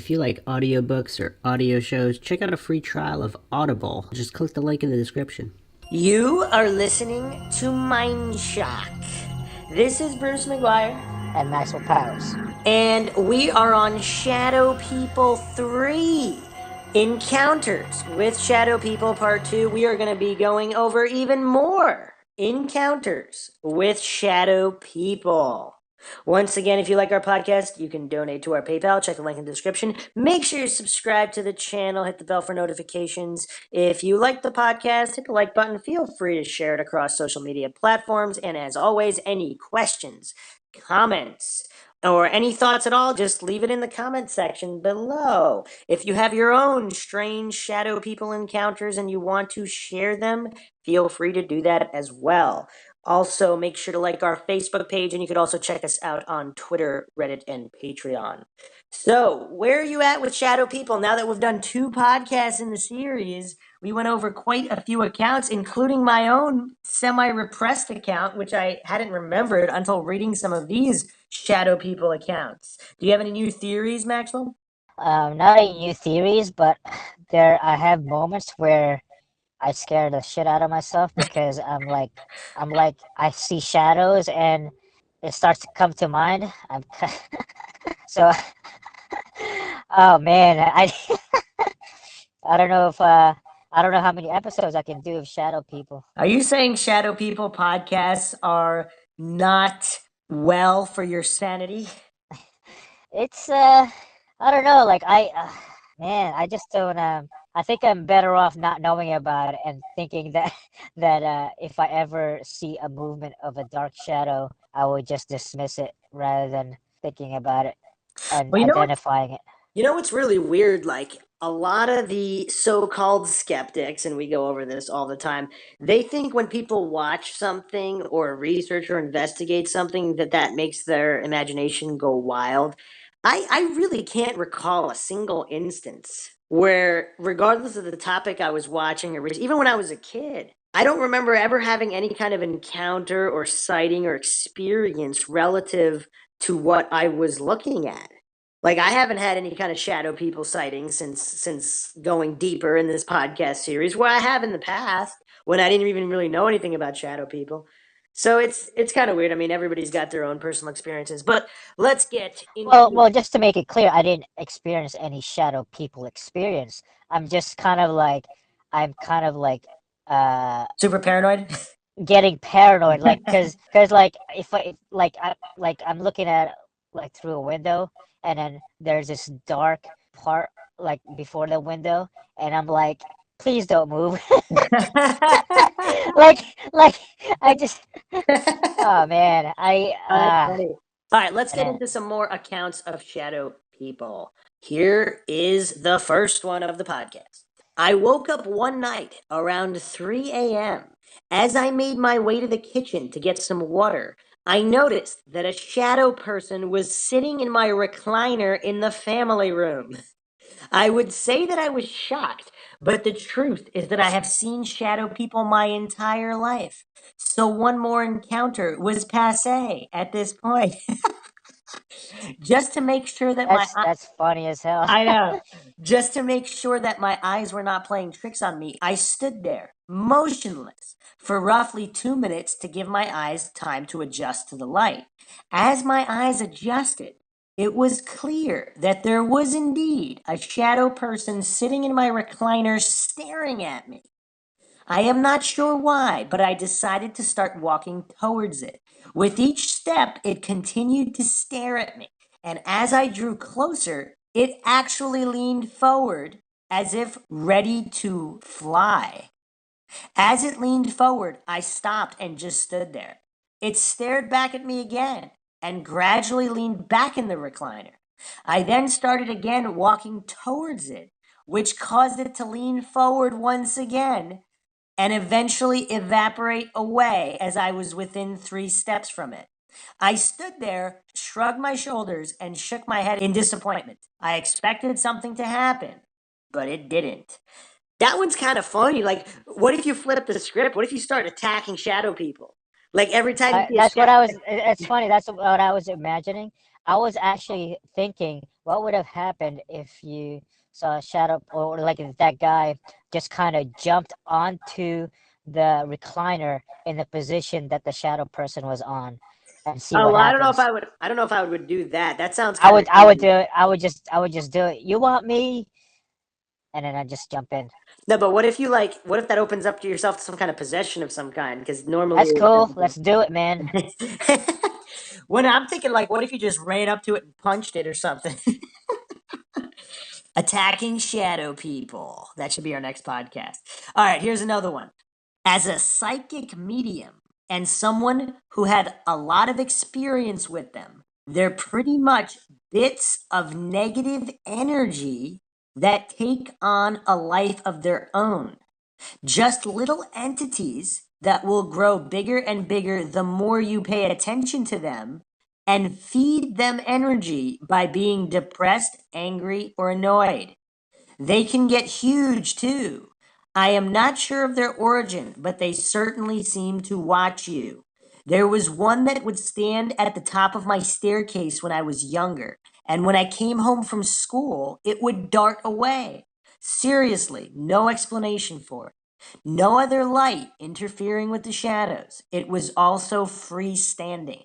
If you like audiobooks or audio shows, check out a free trial of Audible. Just click the link in the description. You are listening to Mindshock. This is Bruce McGuire, and Maxwell Powers. and we are on Shadow People 3 Encounters with Shadow People Part 2. We are going to be going over even more encounters with Shadow People. Once again, if you like our podcast, you can donate to our PayPal. Check the link in the description. Make sure you subscribe to the channel. Hit the bell for notifications. If you like the podcast, hit the like button. Feel free to share it across social media platforms. And as always, any questions, comments, or any thoughts at all, just leave it in the comment section below. If you have your own strange shadow people encounters and you want to share them, feel free to do that as well. Also, make sure to like our Facebook page, and you could also check us out on Twitter, Reddit, and Patreon. So, where are you at with Shadow People? Now that we've done 2 podcasts in the series, we went over quite a few accounts, including my own semi-repressed account, which I hadn't remembered until reading some of these Shadow People accounts. Do you have any new theories, Maxwell? Not any new theories, but I have moments where I scare the shit out of myself because I see shadows and it starts to come to mind. So, oh man, I don't know if I don't know how many episodes I can do of shadow people. Are you saying Shadow People podcasts are not well for your sanity? It's I don't know, like man, I just don't I think I'm better off not knowing about it and thinking that if I ever see a movement of a dark shadow, I would just dismiss it rather than thinking about it and Well, identifying it. you know what's really weird? Like a lot of the so-called skeptics, and we go over this all the time, they think when people watch something or research or investigate something that makes their imagination go wild. I really can't recall a single instance where, regardless of the topic I was watching, or even when I was a kid, I don't remember ever having any kind of encounter or sighting or experience relative to what I was looking at. Like I haven't had any kind of shadow people sightings since going deeper in this podcast series, where I have in the past when I didn't even really know anything about shadow people. So it's kind of weird. I mean, everybody's got their own personal experiences, but let's get into Well, just to make it clear, I didn't experience any shadow people experience. I'm just I'm kind of like uh super paranoid. getting paranoid, like, cause like if I'm looking at like through a window, and then there's this dark part like before the window, and I'm like, please don't move. like like I just oh man, That's funny. All right, let's get man. into some more accounts of shadow people. Here is the first one of the podcast. I woke up one night around 3 a.m. As I made my way to the kitchen to get some water, I noticed that a shadow person was sitting in my recliner in the family room. I would say that I was shocked, but the truth is that I have seen shadow people my entire life. So one more encounter was passe at this point. Just to make sure that That's funny as hell. I know. Just to make sure that my eyes were not playing tricks on me, I stood there, motionless, for roughly 2 minutes to give my eyes time to adjust to the light. As my eyes adjusted, it was clear that there was indeed a shadow person sitting in my recliner staring at me. I am not sure why, but I decided to start walking towards it. With each step, it continued to stare at me, and as I drew closer, it actually leaned forward as if ready to fly. As it leaned forward, I stopped and just stood there. It stared back at me again and gradually leaned back in the recliner. I then started again walking towards it, which caused it to lean forward once again and eventually evaporate away as I was within 3 steps from it. I stood there, shrugged my shoulders, and shook my head in disappointment. I expected something to happen, but it didn't. That one's kind of funny. Like, what if you flip the script? What if you start attacking shadow people? Like every time you see a That's what shadow. it's funny. That's what I was imagining. I was actually thinking, what would have happened if you saw a shadow, or like if that guy just kind of jumped onto the recliner in the position that the shadow person was on, and see Oh what well, I don't know if happens. I would. I don't know if I would do that. That sounds I kind of would, I would creepy. do it. I would just do it. You want me? And then I just jump in. No, but what if you like? What if that opens up to yourself to some kind of possession of some kind? Because normally That's it cool. doesn't. Let's do it, man. When I'm thinking like, what if you just ran up to it and punched it or something? Attacking shadow people. That should be our next podcast. All right, here's another one. As a psychic medium and someone who had a lot of experience with them, they're pretty much bits of negative energy that take on a life of their own. Just little entities that will grow bigger and bigger the more you pay attention to them and feed them energy by being depressed, angry, or annoyed. They can get huge too. I am not sure of their origin, but they certainly seem to watch you. There was one that would stand at the top of my staircase when I was younger, and when I came home from school, it would dart away. Seriously, no explanation for it. No other light interfering with the shadows. It was also freestanding.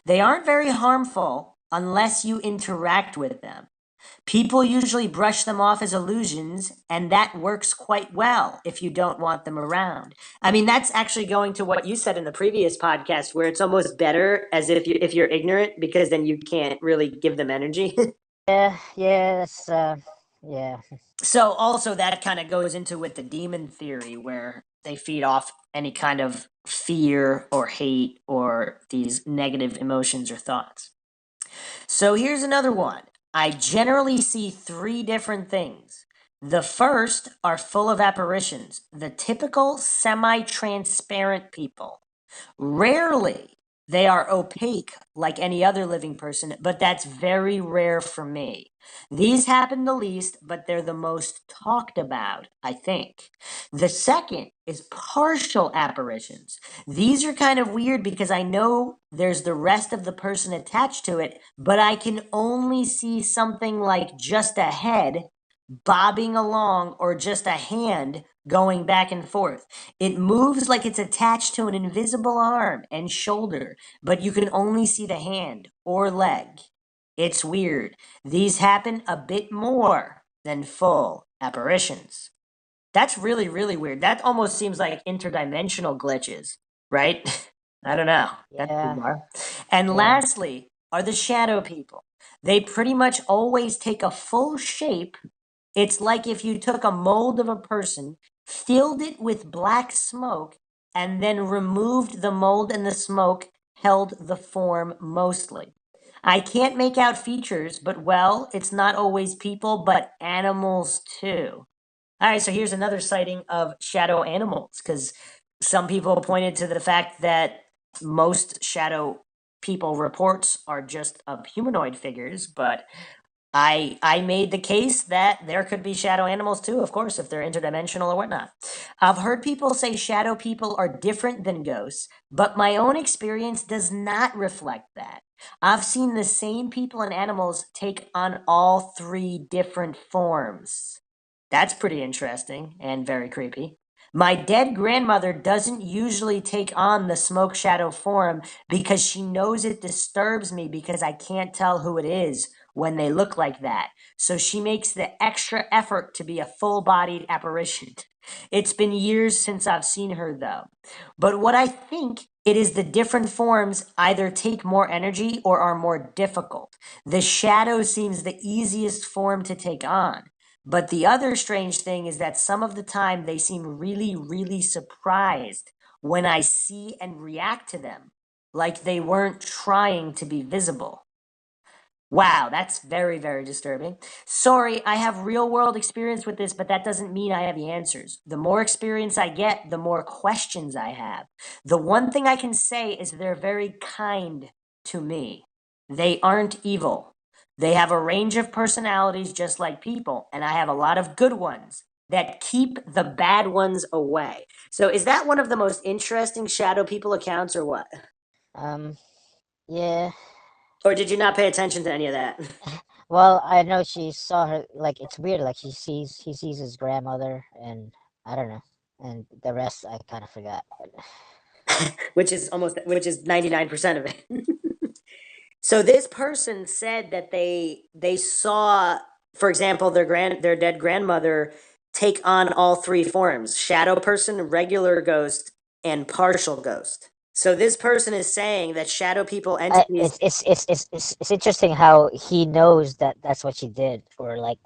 They aren't very harmful unless you interact with them. People usually brush them off as illusions, and that works quite well if you don't want them around. I mean, that's actually going to what you said in the previous podcast, where it's almost better as if you're ignorant because then you can't really give them energy. Yeah, yeah, yeah. So also that kind of goes into with the demon theory where they feed off any kind of fear or hate or these negative emotions or thoughts. So here's another one. I generally see three different things. The first are full of apparitions, the typical semi transparent people. Rarely they are opaque like any other living person, but that's very rare for me. These happen the least, but they're the most talked about, I think. The second is partial apparitions. These are kind of weird because I know there's the rest of the person attached to it, but I can only see something like just a head bobbing along or just a hand going back and forth. It moves like it's attached to an invisible arm and shoulder, but you can only see the hand or leg. It's weird. These happen a bit more than full apparitions. That's really, really weird. That almost seems like interdimensional glitches, right? I don't know. That's Yeah, bizarre. And yeah. lastly, are the shadow people. They pretty much always take a full shape. It's like if you took a mold of a person, filled it with black smoke, and then removed the mold and the smoke held the form mostly. I can't make out features, but well, it's not always people, but animals too. All right, so here's another sighting of shadow animals because some people pointed to the fact that most shadow people reports are just of humanoid figures, but I made the case that there could be shadow animals too, of course, if they're interdimensional or whatnot. I've heard people say shadow people are different than ghosts, but my own experience does not reflect that. I've seen the same people and animals take on all three different forms. That's pretty interesting and very creepy. My dead grandmother doesn't usually take on the smoke shadow form because she knows it disturbs me because I can't tell who it is when they look like that. So she makes the extra effort to be a full bodied apparition. It's been years since I've seen her though. But what I think it is the different forms either take more energy or are more difficult. The shadow seems the easiest form to take on. But the other strange thing is that some of the time they seem really, really surprised when I see and react to them, like they weren't trying to be visible. Wow, that's very, very disturbing. Sorry, I have real world experience with this, but that doesn't mean I have the answers. The more experience I get, the more questions I have. The one thing I can say is they're very kind to me. They aren't evil. They have a range of personalities just like people, and I have a lot of good ones that keep the bad ones away. So, is that one of the most interesting shadow people accounts or what? Um, yeah. Or did you not pay attention to any of that? Well, I know she saw her, like, it's weird, like he sees his grandmother, and I don't know, and the rest I kind of forgot. But Which is 99% of it. So this person said that they saw, for example, their dead grandmother take on all three forms: shadow person, regular ghost, and partial ghost. So this person is saying that shadow people entities. it's interesting how he knows that that's what she did, or like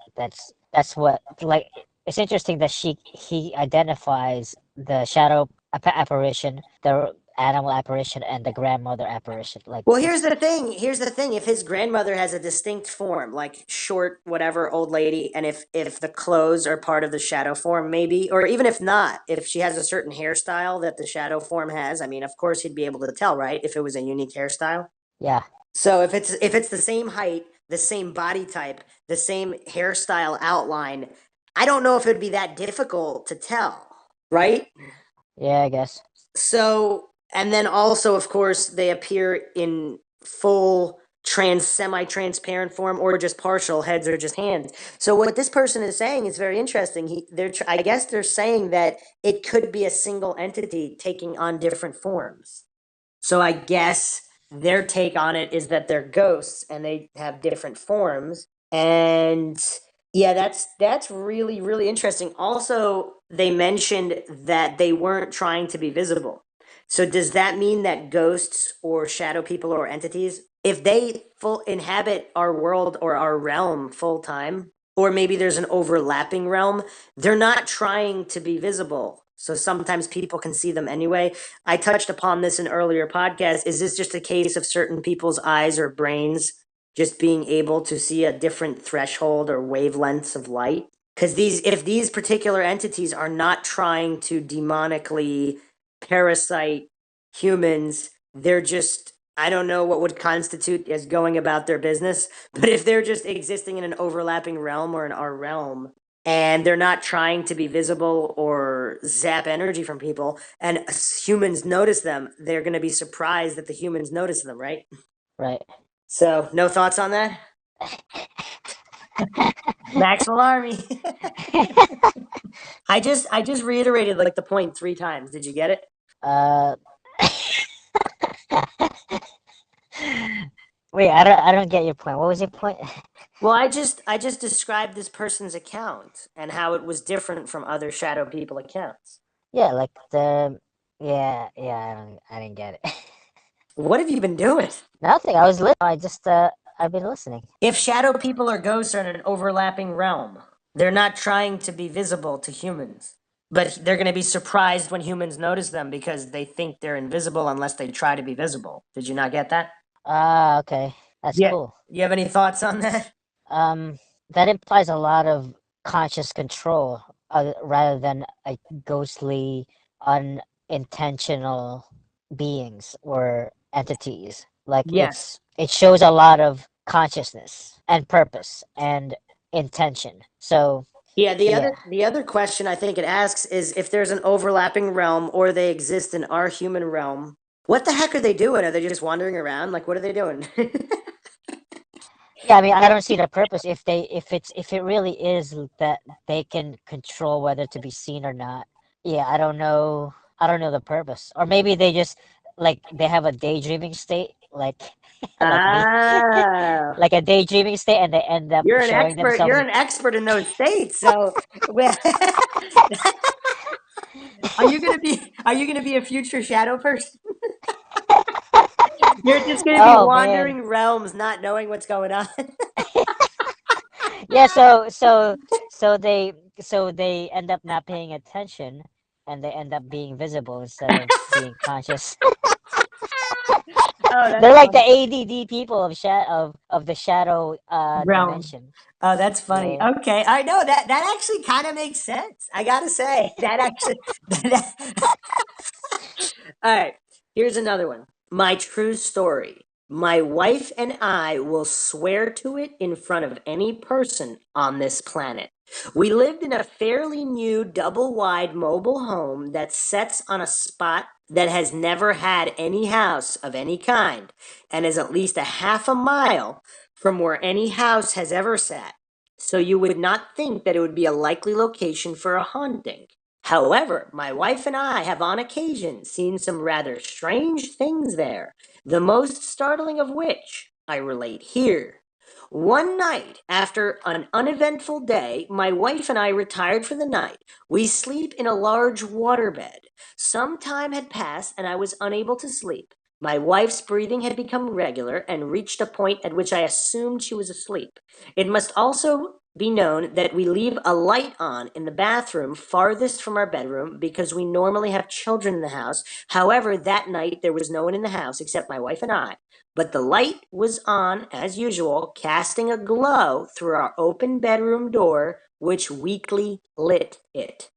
that's what, like, it's interesting that he identifies the shadow apparition, the animal apparition, and the grandmother apparition. Like, Well, here's it's, the thing. Here's the thing. If his grandmother has a distinct form, like short, whatever, old lady, and if the clothes are part of the shadow form, maybe, or even if not, if she has a certain hairstyle that the shadow form has, I mean, of course he'd be able to tell, right? If it was a unique hairstyle. yeah, So if it's the same height, the same body type, the same hairstyle outline, I don't know if it'd be that difficult to tell, right? yeah, I guess. So, and then also, of course, they appear in full semi-transparent form or just partial heads or just hands. So what this person is saying is very interesting. I guess they're saying that it could be a single entity taking on different forms. So I guess their take on it is that they're ghosts and they have different forms. And yeah, that's really really interesting. Also, they mentioned that they weren't trying to be visible. So does that mean that ghosts or shadow people or entities, if they full inhabit our world or our realm full time, or maybe there's an overlapping realm, they're not trying to be visible. So sometimes people can see them anyway. I touched upon this in earlier podcasts. Is this just a case of certain people's eyes or brains just being able to see a different threshold or wavelengths of light? Because if these particular entities are not trying to demonically parasite humans, they're just, I don't know what would constitute as going about their business, but if they're just existing in an overlapping realm or in our realm, and they're not trying to be visible or zap energy from people, and humans notice them, they're going to be surprised that the humans notice them, right? Right. So no thoughts on that? Maxwell Army. I just reiterated like the point three times. Did you get it? uh Wait, I don't get your point. What was your point? Well, I just described this person's account and how it was different from other shadow people accounts. Yeah, like yeah, I didn't get it. What have you been doing? Nothing. I was listening. I've been listening. If shadow people or ghosts are in an overlapping realm, they're not trying to be visible to humans, but they're going to be surprised when humans notice them because they think they're invisible unless they try to be visible. Did you not get that? Ah, okay. That's Yeah. cool. You have any thoughts on that? Um, that implies a lot of conscious control, rather than a ghostly, unintentional beings or entities. Like, Yes. it shows a lot of consciousness and purpose and intention. So, Yeah, the yeah. other the other question I think it asks is if there's an overlapping realm or they exist in our human realm, what the heck are they doing? Are they just wandering around? Like what are they doing? Yeah, I mean, I don't see the purpose if it really is that they can control whether to be seen or not. Yeah, I don't know. I don't know the purpose. Or maybe they just, like, they have a daydreaming state, like like me, Ah, like a daydreaming state, and they end up you're an showing expert. You're themselves. an expert in those states. So, well, are you gonna be a future shadow person? You're just gonna be Oh man, wandering realms, not knowing what's going on. yeah. So they end up not paying attention, and they end up being visible instead of being conscious. Oh, They're that's like the funny. ADD people of the shadow Realm. dimension. Oh, that's funny. Yeah. Okay, I know that actually kind of makes sense. I gotta say that actually. All right, here's another one. My true story. My wife and I will swear to it in front of any person on this planet. We lived in a fairly new double-wide mobile home that sets on a spot that has never had any house of any kind and is at least a half a mile from where any house has ever sat. So you would not think that it would be a likely location for a haunting. However, my wife and I have on occasion seen some rather strange things there, the most startling of which I relate here. One night, after an uneventful day, my wife and I retired for the night. We sleep in a large waterbed. Some time had passed and I was unable to sleep. My wife's breathing had become regular and reached a point at which I assumed she was asleep. It must also be known that we leave a light on in the bathroom farthest from our bedroom because we normally have children in the house. However, that night there was no one in the house except my wife and I. But the light was on, as usual, casting a glow through our open bedroom door, which weakly lit it.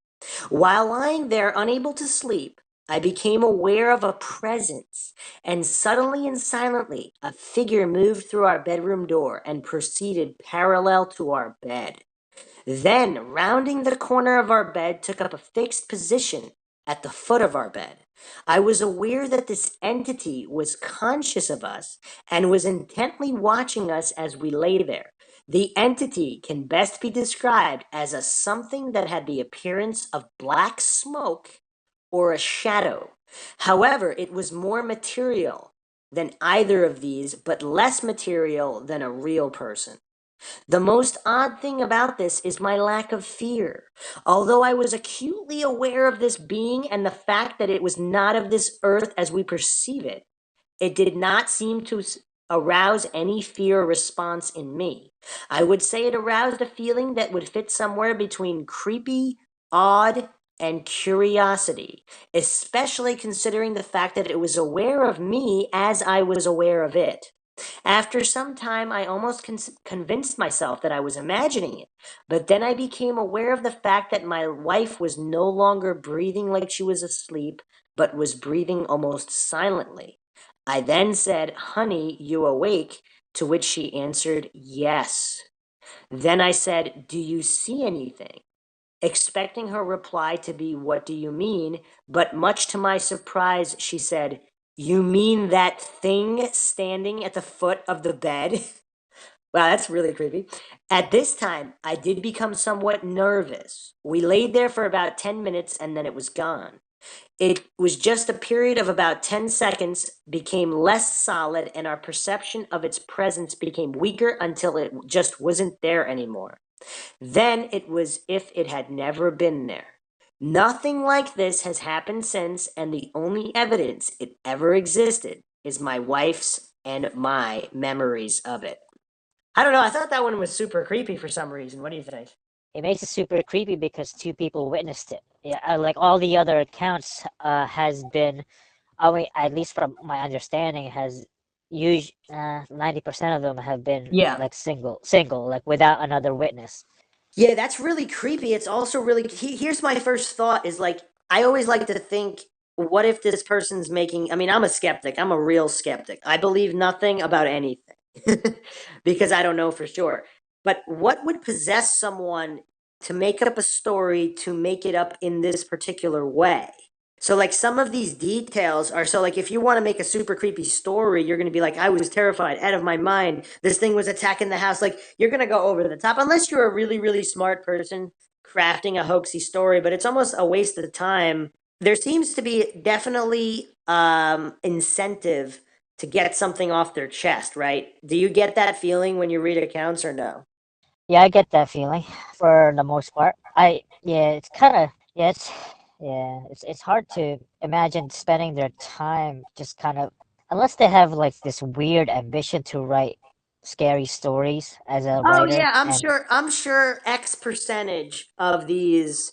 While lying there unable to sleep, I became aware of a presence, and suddenly and silently, a figure moved through our bedroom door and proceeded parallel to our bed. Then, rounding the corner of our bed, took up a fixed position at the foot of our bed. I was aware that this entity was conscious of us and was intently watching us as we lay there. The entity can best be described as a something that had the appearance of black smoke or a shadow. However, it was more material than either of these, but less material than a real person. The most odd thing about this is my lack of fear. Although I was acutely aware of this being and the fact that it was not of this earth as we perceive it, it did not seem to arouse any fear response in me. I would say it aroused a feeling that would fit somewhere between creepy, odd, and curiosity, especially considering the fact that it was aware of me as I was aware of it. After some time, I almost convinced myself that I was imagining it, but then I became aware of the fact that my wife was no longer breathing like she was asleep, but was breathing almost silently. I then said, "Honey, you awake?" To which she answered, "Yes." Then I said, "Do you see anything?" Expecting her reply to be, "What do you mean?" But much to my surprise, she said, "You mean that thing standing at the foot of the bed?" Wow, that's really creepy. At this time, I did become somewhat nervous. We laid there for about 10 minutes and then it was gone. It was just a period of about 10 seconds, became less solid, and our perception of its presence became weaker until it just wasn't there anymore. Then it was if it had never been there. Nothing like this has happened since, and the only evidence it ever existed is my wife's and my memories of it. I don't know. I thought that one was super creepy for some reason. What do you think? It makes it super creepy because two people witnessed it. Yeah, like all the other accounts has been, I mean, at least from my understanding, has 90% of them have been Yeah. like single, like without another witness. Yeah, that's really creepy. It's also really. Here's my first thought is like, I always like to think, what if this person's making. I mean, I'm a skeptic. I'm a real skeptic. I believe nothing about anything because I don't know for sure. But what would possess someone to make up a story to make it up in this particular way? So like some of these details are so like if you want to make a super creepy story, you're going to be like, I was terrified, out of my mind. This thing was attacking the house. Like you're going to go over the top unless you're a really, really smart person crafting a hoaxy story, but it's almost a waste of time. There seems to be definitely incentive to get something off their chest, right? Do you get that feeling when you read accounts or no? Yeah, I get that feeling for the most part. Yeah, it's kind of, it's hard to imagine spending their time just kind of, unless they have like this weird ambition to write scary stories as a Oh writer. yeah, I'm And sure. I'm sure X percentage of these,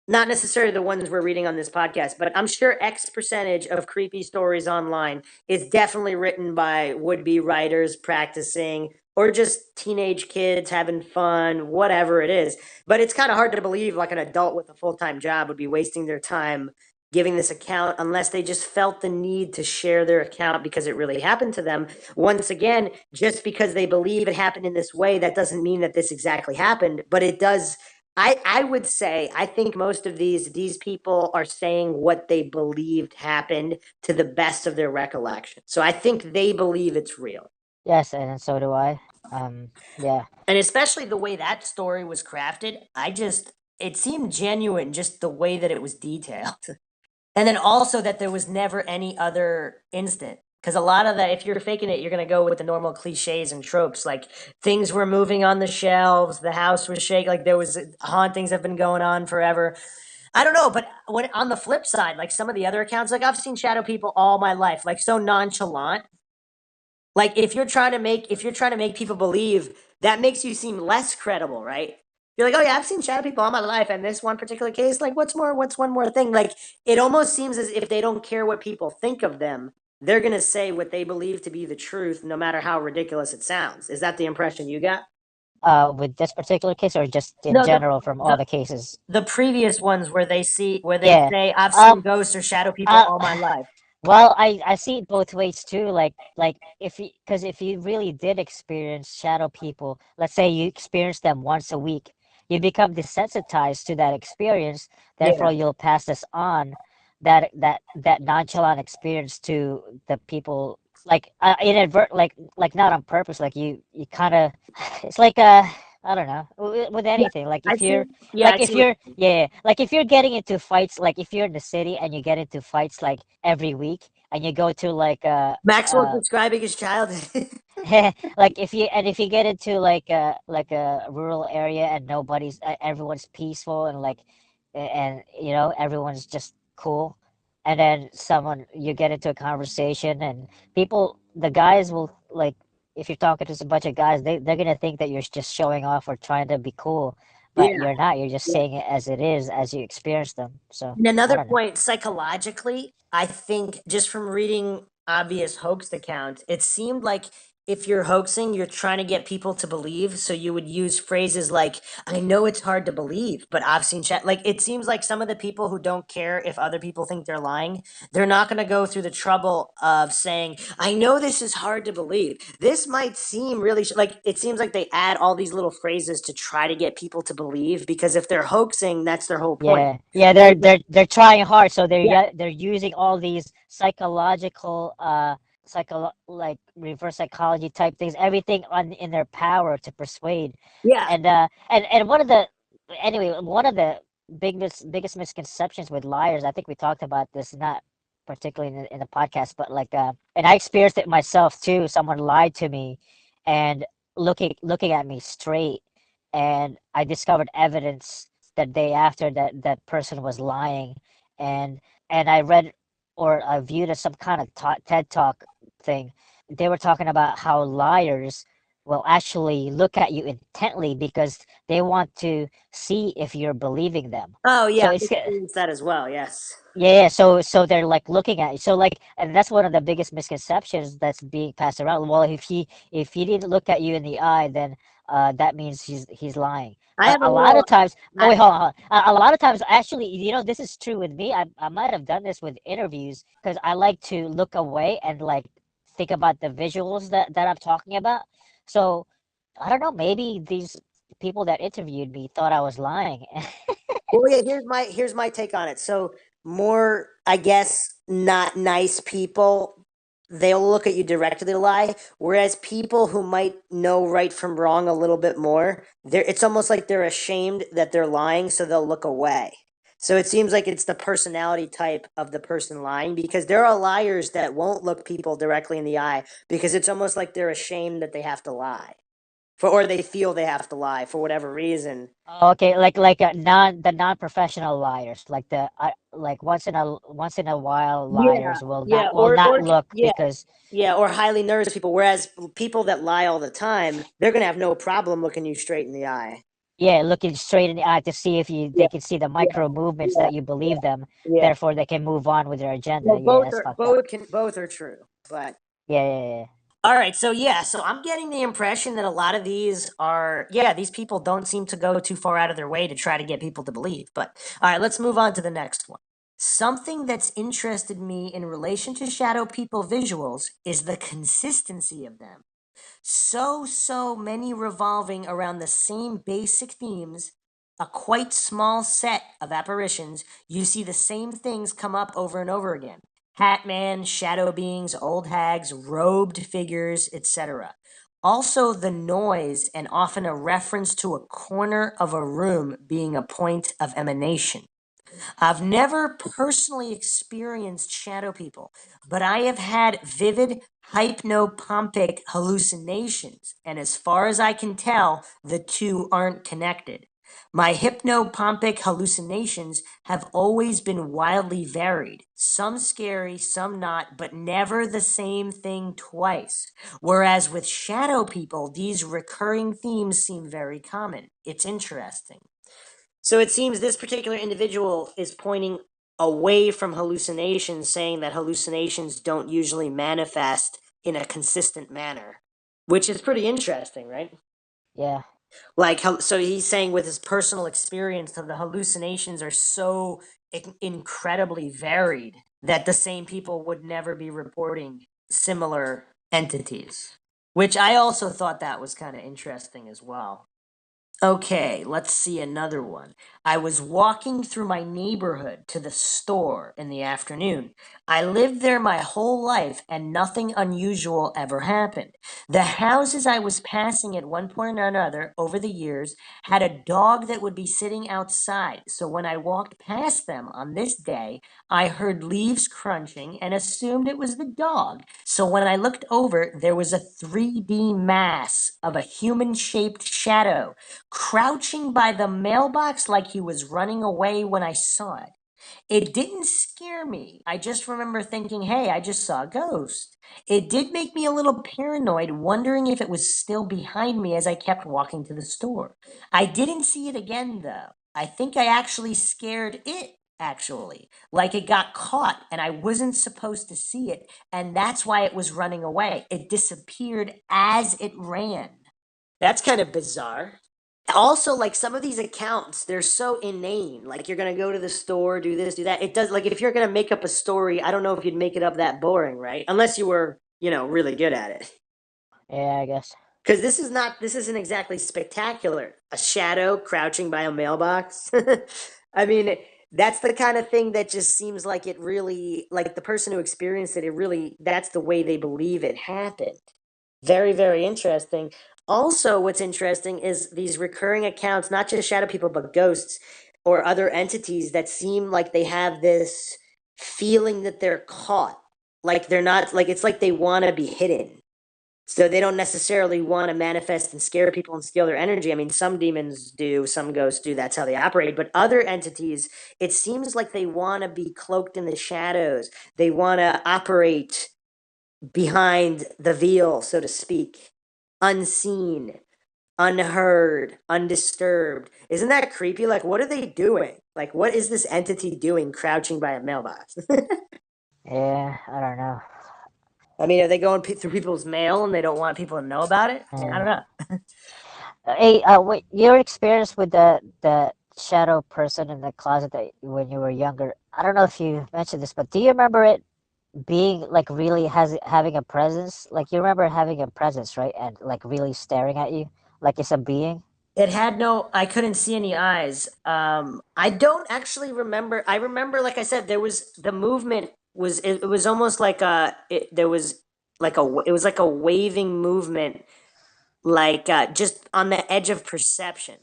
not necessarily the ones we're reading on this podcast, but I'm sure X percentage of creepy stories online is definitely written by would-be writers practicing or just teenage kids having fun, whatever it is. But it's kind of hard to believe like an adult with a full-time job would be wasting their time giving this account unless they just felt the need to share their account because it really happened to them. Once again, just because they believe it happened in this way, that doesn't mean that this exactly happened, but it does I would say I think most of these people are saying what they believed happened to the best of their recollection. So I think they believe it's real. Yes, and so do I. Yeah. And especially the way that story was crafted, it seemed genuine just the way that it was detailed. And then also that there was never any other instant. Because a lot of that, if you're faking it, you're going to go with the normal cliches and tropes. Like things were moving on the shelves, the house was shaking, like there was hauntings have been going on forever. I don't know, but when on the flip side, like some of the other accounts, like I've seen shadow people all my life, like so nonchalant. Like if you're trying to make people believe, that makes you seem less credible, right? You're like, oh yeah, I've seen shadow people all my life, and this one particular case, like, what's one more thing? Like, it almost seems as if they don't care what people think of them. They're gonna say what they believe to be the truth, no matter how ridiculous it sounds. Is that the impression you got? With this particular case, or just in No, general from all the the cases? the previous ones where they Yeah. say I've seen Um. ghosts or shadow people Uh, all my life. well, I see it both ways too. Like if you, because if you really did experience shadow people, let's say you experience them once a week, you become desensitized to that experience. Yeah, Therefore, you'll pass this on, that nonchalant experience to the people, like inadvert, like not on purpose. Like you kind of, it's like I don't know, with yeah. anything. Like I if see. you're Yeah, I like see if what you're yeah, like if you're getting into fights, like if you're in the city and you get into fights like every week, and you go to like Maxwell's describing his childhood. like if you get into like a rural area and nobody's everyone's peaceful and like and you know everyone's just cool, and then someone you get into a conversation and people, the guys will like, if you're talking to a bunch of guys, they're gonna think that you're just showing off or trying to be cool, but Yeah. you're not, you're just Yeah. saying it as it is as you experience them. So And I another don't know. point, psychologically, I think just from reading obvious hoax accounts, it seemed like if you're hoaxing, you're trying to get people to believe. So you would use phrases like, I know it's hard to believe, but I've seen chat. Like it seems like some of the people who don't care if other people think they're lying, they're not going to go through the trouble of saying, I know this is hard to believe. This might seem really like it seems like they add all these little phrases to try to get people to believe because if they're hoaxing, that's their whole point. Yeah, yeah, Whereas the they're trying hard, so yeah, they're using all these psychological like reverse psychology type things, everything on in their power to persuade. yeah. And one of the, anyway, one of the biggest misconceptions with liars, I think we talked about this, not particularly in the podcast, but like and I experienced it myself too. Someone lied to me and looking at me straight, and I discovered evidence the day after that that person was lying, and I read or I viewed as some kind of TED talk thing. They were talking about how liars will actually look at you intently because they want to see if you're believing them. Oh, yeah, So I've it's experienced that as well, yes. yeah, so they're like looking at you. So like, and that's one of the biggest misconceptions that's being passed around. Well, if he didn't look at you in the eye, then that means he's lying. I But have a a lot of little times, oh I wait, hold on, hold on. A lot of times, actually, you know, this is true with me. I might have done this with interviews because I like to look away and like think about the visuals that I'm talking about. So I don't know, maybe these people that interviewed me thought I was lying. well, yeah, here's my take on it. So more, I guess, not nice people, they'll look at you directly to lie, whereas people who might know right from wrong a little bit more, it's almost like they're ashamed that they're lying, so they'll look away. So it seems like it's the personality type of the person lying because there are liars that won't look people directly in the eye because it's almost like they're ashamed that they have to lie. For or they feel they have to lie for whatever reason. Oh, okay, like the non-professional liars, like the like once in a while Yeah, liars yeah, will not look yeah, because yeah, or highly nervous people. Whereas people that lie all the time, they're gonna have no problem looking you straight in the eye. yeah, looking straight in the eye to see if you Yeah, they can see the yeah, micro movements yeah, that you believe them, yeah. therefore they can move on with their agenda. Well, Yeah, that's fucked up. both are true. But Yeah, yeah, yeah. all right, so yeah, so I'm getting the impression that a lot of these are yeah, these people don't seem to go too far out of their way to try to get people to believe. But all right, let's move on to the next one. Something that's interested me in relation to shadow people visuals is the consistency of them. So many revolving around the same basic themes a quite small set of apparitions, you see the same things come up over and over again. Hat man, shadow beings, old hags, robed figures, etc. Also, the noise and often a reference to a corner of a room being a point of emanation. I've never personally experienced shadow people, but I have had vivid hypnopompic hallucinations, and as far as I can tell, the two aren't connected. My hypnopompic hallucinations have always been wildly varied, some scary, some not, but never the same thing twice. Whereas with shadow people, these recurring themes seem very common. It's interesting. So it seems this particular individual is pointing away from hallucinations, saying that hallucinations don't usually manifest in a consistent manner, which is pretty interesting, right? Yeah. Like, so he's saying with his personal experience that the hallucinations are so incredibly varied that the same people would never be reporting similar entities, which I also thought that was kind of interesting as well. Okay, let's see another one. I was walking through my neighborhood to the store in the afternoon. I lived there my whole life and nothing unusual ever happened. The houses I was passing at one point or another over the years had a dog that would be sitting outside. So when I walked past them on this day, I heard leaves crunching and assumed it was the dog. So when I looked over, there was a 3D mass of a human shaped shadow crouching by the mailbox like he was running away when I saw it. It didn't scare me. I just remember thinking, hey, I just saw a ghost. It did make me a little paranoid, wondering if it was still behind me as I kept walking to the store. I didn't see it again, though. I think I actually scared it, actually. Like it got caught and I wasn't supposed to see it, and that's why it was running away. It disappeared as it ran. That's kind of bizarre. Also, like some of these accounts, they're so inane. Like you're gonna go to the store, do this, do that. It does like if you're gonna make up a story, I don't know if you'd make it up that boring, right? Unless you were, really good at it. Yeah, I guess. Because this isn't exactly spectacular. A shadow crouching by a mailbox. I mean, that's the kind of thing that just seems like it really, like the person who experienced it, that's the way they believe it happened. Very, very interesting. Also, what's interesting is these recurring accounts, not just shadow people, but ghosts or other entities that seem like they have this feeling that they're caught. Like they're not, like it's like they want to be hidden. So they don't necessarily want to manifest and scare people and steal their energy. I mean, some demons do, some ghosts do, that's how they operate. But other entities, it seems like they want to be cloaked in the shadows. They want to operate behind the veil, so to speak, unseen, unheard, undisturbed. Isn't that creepy? Like, what are they doing? Like, what is this entity doing crouching by a mailbox? Yeah, I don't know. I mean, are they going through people's mail and they don't want people to know about it? I don't Yeah. know. Hey, wait, your experience with the shadow person in the closet that when you were younger, I don't know if you mentioned this, but do you remember it being like really has having a presence? Like you remember having a presence, right? And like really staring at you, like it's a being? It had no, I couldn't see any eyes. I don't actually remember. I remember, like I said, there was the movement was, it was almost like there was like it was like a waving movement, like just on the edge of perception.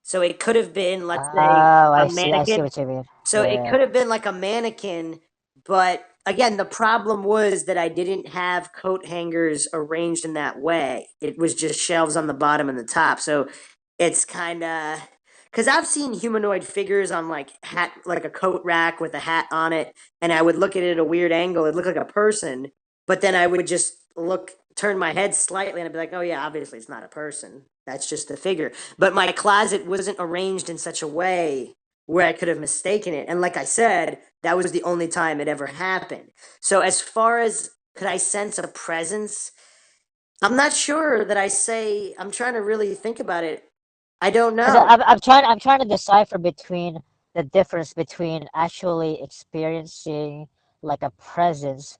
So it could have been, let's say, Oh, a I see mannequin. what you mean. So it Yeah. could have been like a mannequin, but again, the problem was that I didn't have coat hangers arranged in that way. It was just shelves on the bottom and the top. So it's kind of because I've seen humanoid figures on like like a coat rack with a hat on it, and I would look at it at a weird angle. It looked like a person, but then I would just turn my head slightly, and I'd be like, "Oh yeah, obviously it's not a person. That's just a figure." But my closet wasn't arranged in such a way where I could have mistaken it. And like I said, that was the only time it ever happened. So as far as could I sense a presence, I'm not sure that I say, I'm trying to really think about it. I don't Because know. I'm trying to decipher between the difference between actually experiencing like a presence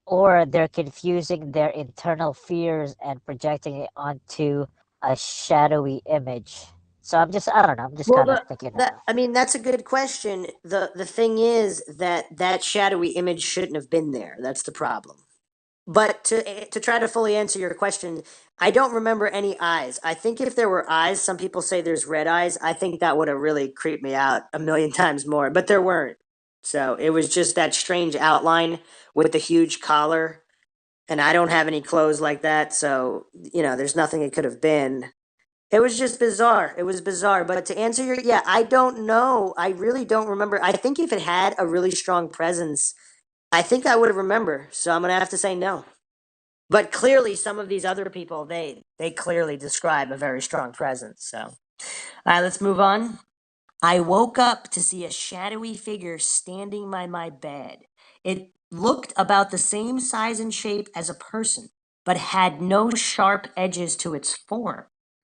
or they're confusing their internal fears and projecting it onto a shadowy image. So I don't know. I'm just Well, kind of thinking. I mean, that's a good question. The thing is that that shadowy image shouldn't have been there. That's the problem. But to try to fully answer your question, I don't remember any eyes. I think if there were eyes, some people say there's red eyes. I think that would have really creeped me out a million times more. But there weren't. So it was just that strange outline with the huge collar, and I don't have any clothes like that. So there's nothing it could have been. It was just bizarre. It was bizarre. But to answer your, yeah, I don't know. I really don't remember. I think if it had a really strong presence, I think I would have remember. So I'm gonna have to say no. But clearly, some of these other people, they clearly describe a very strong presence. So, all right, let's move on. I woke up to see a shadowy figure standing by my bed. It looked about the same size and shape as a person, but had no sharp edges to its form.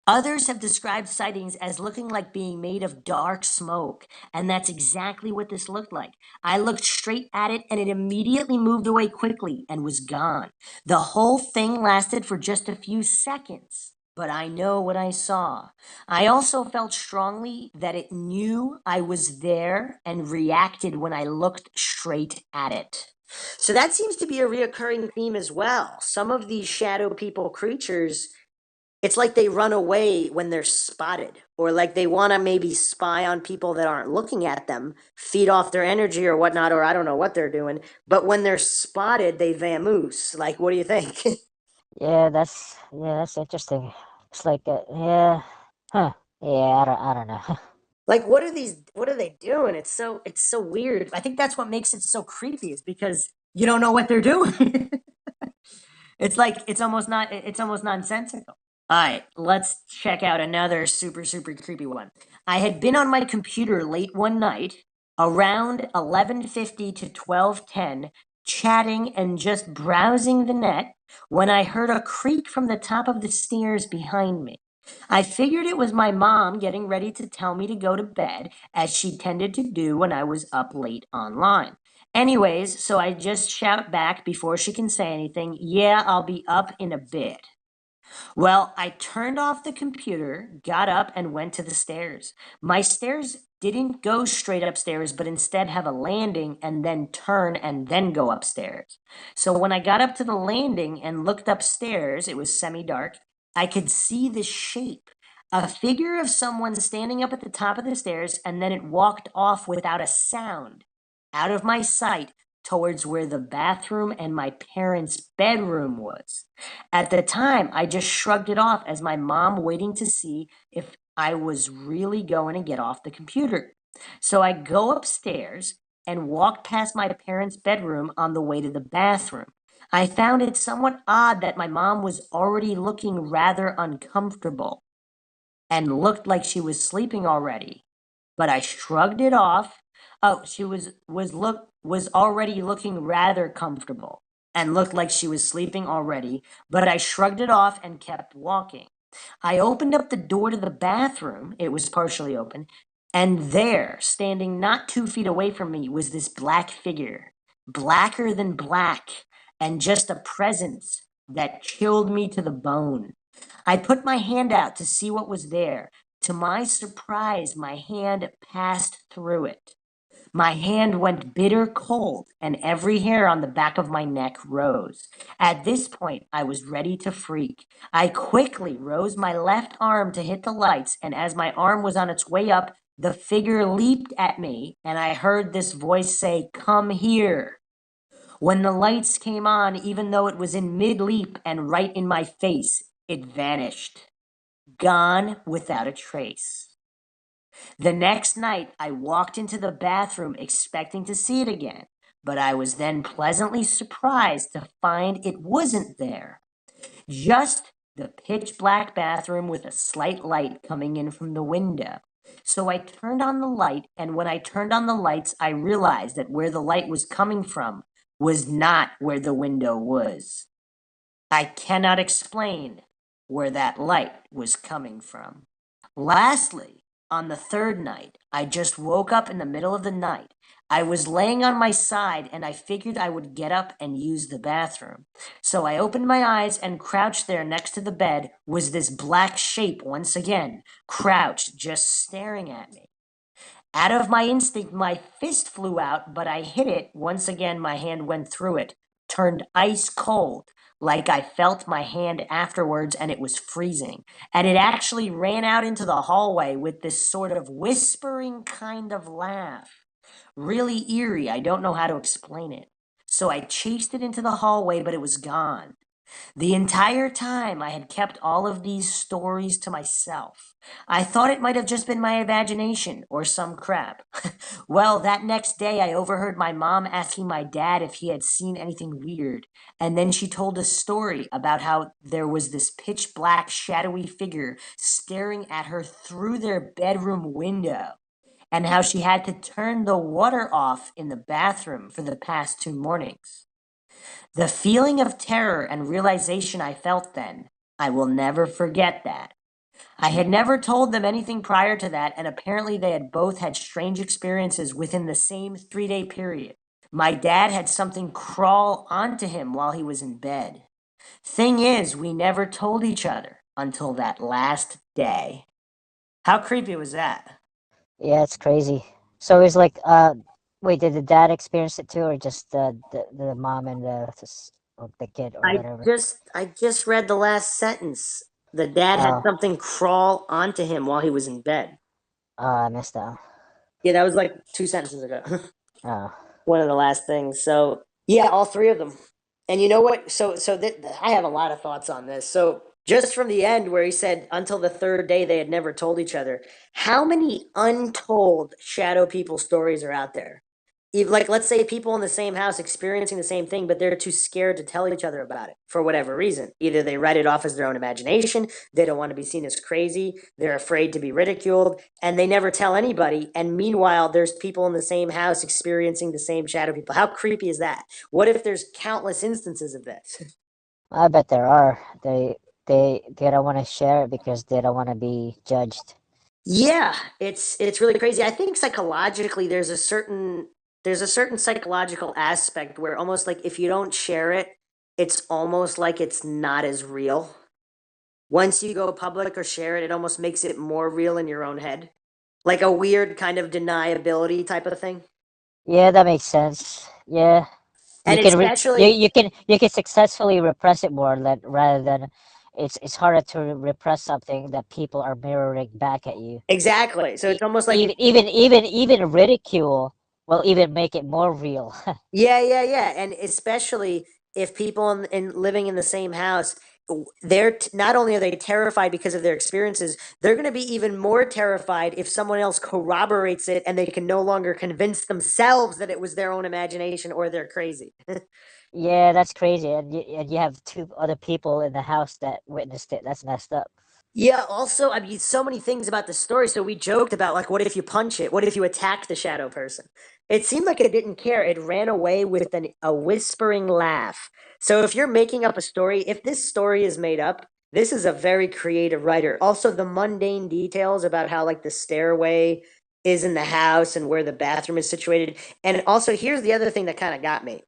Others have described sightings as looking like being made of dark smoke, and that's exactly what this looked like. I looked straight at it, and it immediately moved away quickly and was gone. The whole thing lasted for just a few seconds, but I know what I saw. I also felt strongly that it knew I was there and reacted when I looked straight at it. So that seems to be a reoccurring theme as well. Some of these shadow people creatures, it's like they run away when they're spotted, or like they want to maybe spy on people that aren't looking at them, feed off their energy or whatnot, or I don't know what they're doing. But when they're spotted, they vamoose. Like, what do you think? Yeah, that's interesting. It's like yeah, huh? Yeah, I don't know. Like, what are these? What are they doing? It's so weird. I think that's what makes it so creepy, is because you don't know what they're doing. It's like it's almost nonsensical. All right, let's check out another super super creepy one. I had been on my computer late one night around 11:50 to 12:10, chatting and just browsing the net when I heard a creak from the top of the stairs behind me. I figured it was my mom getting ready to tell me to go to bed, as she tended to do when I was up late online. Anyways, so I just shout back before she can say anything, "Yeah, I'll be up in a bit." Well, I turned off the computer, got up, and went to the stairs. My stairs didn't go straight upstairs, but instead have a landing and then turn and then go upstairs. So when I got up to the landing and looked upstairs, it was semi dark. I could see the shape, a figure of someone standing up at the top of the stairs, and then it walked off without a sound out of my sight towards where the bathroom and my parents' bedroom was. At the time, I just shrugged it off as my mom waiting to see if I was really going to get off the computer. So I go upstairs and walked past my parents' bedroom on the way to the bathroom. I found it somewhat odd that my mom was already looking rather uncomfortable and looked like she was sleeping already, but I shrugged it off. Oh, she was already looking rather comfortable and looked like she was sleeping already, but I shrugged it off and kept walking. I opened up the door to the bathroom. It was partially open, and there, standing not 2 feet away from me, was this black figure, blacker than black, and just a presence that chilled me to the bone. I put my hand out to see what was there. To my surprise, my hand passed through it. My hand went bitter cold, and every hair on the back of my neck rose. At this point, I was ready to freak. I quickly rose my left arm to hit the lights, and as my arm was on its way up, the figure leaped at me, and I heard this voice say, "Come here." When the lights came on, even though it was in mid leap and right in my face, it vanished, gone without a trace. The next night, I walked into the bathroom expecting to see it again, but I was then pleasantly surprised to find it wasn't there. Just the pitch black bathroom with a slight light coming in from the window. So I turned on the light, and when I turned on the lights, I realized that where the light was coming from was not where the window was. I cannot explain where that light was coming from. Lastly, On the third night, I just woke up in the middle of the night. I was laying on my side and I figured I would get up and use the bathroom. So I opened my eyes and crouched there next to the bed was this black shape once again, crouched, just staring at me. Out of my instinct, my fist flew out, but I hit it. Once again, my hand went through it, turned ice cold, like I felt my hand afterwards and it was freezing. And it actually ran out into the hallway with this sort of whispering kind of laugh. Really eerie. I don't know how to explain it. So I chased it into the hallway, but it was gone. The entire time I had kept all of these stories to myself. I thought it might have just been my imagination or some crap. Well, that next day I overheard my mom asking my dad if he had seen anything weird. And then she told a story about how there was this pitch black shadowy figure staring at her through their bedroom window. And how she had to turn the water off in the bathroom for the past 2 mornings. The feeling of terror and realization I felt then, I will never forget that. I had never told them anything prior to that, and apparently they had both had strange experiences within the same 3 day period. My dad had something crawl onto him while he was in bed. Thing is, we never told each other until that last day. How creepy was that? Yeah, it's crazy. So it's like, wait, did the dad experience it too, or just the mom and or the kid or I whatever? just read the last sentence. The dad had Oh, something crawl onto him while he was in bed. I missed that. Yeah, that was like 2 sentences ago. Oh, One of the last things. So yeah, all three of them. And you know what? I have a lot of thoughts on this. So just from the end where he said until the third day they had never told each other, how many untold shadow people stories are out there? Like let's say people in the same house experiencing the same thing, but they're too scared to tell each other about it for whatever reason. Either they write it off as their own imagination, they don't want to be seen as crazy, they're afraid to be ridiculed, and they never tell anybody. And meanwhile, there's people in the same house experiencing the same shadow people. How creepy is that? What if there's countless instances of this? I bet there are. They don't want to share it because they don't want to be judged. Yeah, it's really crazy. I think psychologically there's a certain psychological aspect where almost like if you don't share it, it's almost like it's not as real. Once you go public or share it, it almost makes it more real in your own head. Like a weird kind of deniability type of thing. Yeah, that makes sense. Yeah, And especially you can successfully repress it more than rather than it's harder to repress something that people are mirroring back at you. exactly. So it's almost like Even ridicule will even make it more real. yeah, yeah, yeah, and especially if people in living in the same house, not only are they terrified because of their experiences, they're going to be even more terrified if someone else corroborates it and they can no longer convince themselves that it was their own imagination or they're crazy. Yeah, that's crazy. And you have two other people in the house that witnessed it. That's messed up. Yeah, also, I mean, so many things about the story. So we joked about, like, what if you punch it? What if you attack the shadow person? It seemed like it didn't care. It ran away with a whispering laugh. So if you're making up a story, if this story is made up, this is a very creative writer. Also, the mundane details about how, like, the stairway is in the house and where the bathroom is situated. And also, here's the other thing that kind of got me: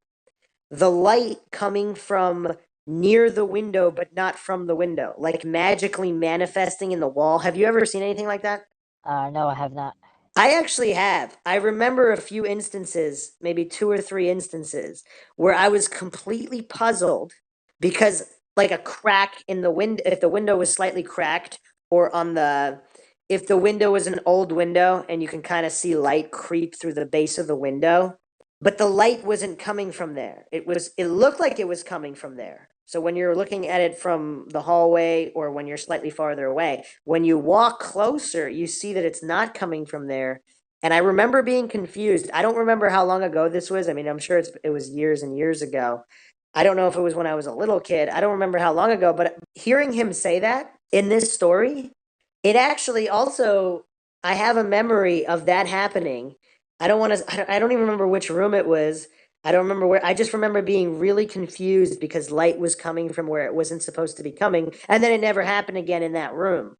the light coming from near the window but not from the window, like magically manifesting in the wall. Have you ever seen anything like that? No, I have not. I actually have. I remember a few instances, maybe two or three instances, where I was completely puzzled because, like, a crack in the window, if the window was slightly cracked, or if the window was an old window and you can kind of see light creep through the base of the window, but the light wasn't coming from there. It looked like it was coming from there. So when you're looking at it from the hallway or when you're slightly farther away, when you walk closer, you see that it's not coming from there. And I remember being confused. I don't remember how long ago this was. I mean, I'm sure it was years and years ago. I don't know if it was when I was a little kid. I don't remember how long ago, but hearing him say that in this story, it actually also, I have a memory of that happening. I don't want to, I don't even remember which room it was. I don't remember where. I just remember being really confused because light was coming from where it wasn't supposed to be coming. And then it never happened again in that room.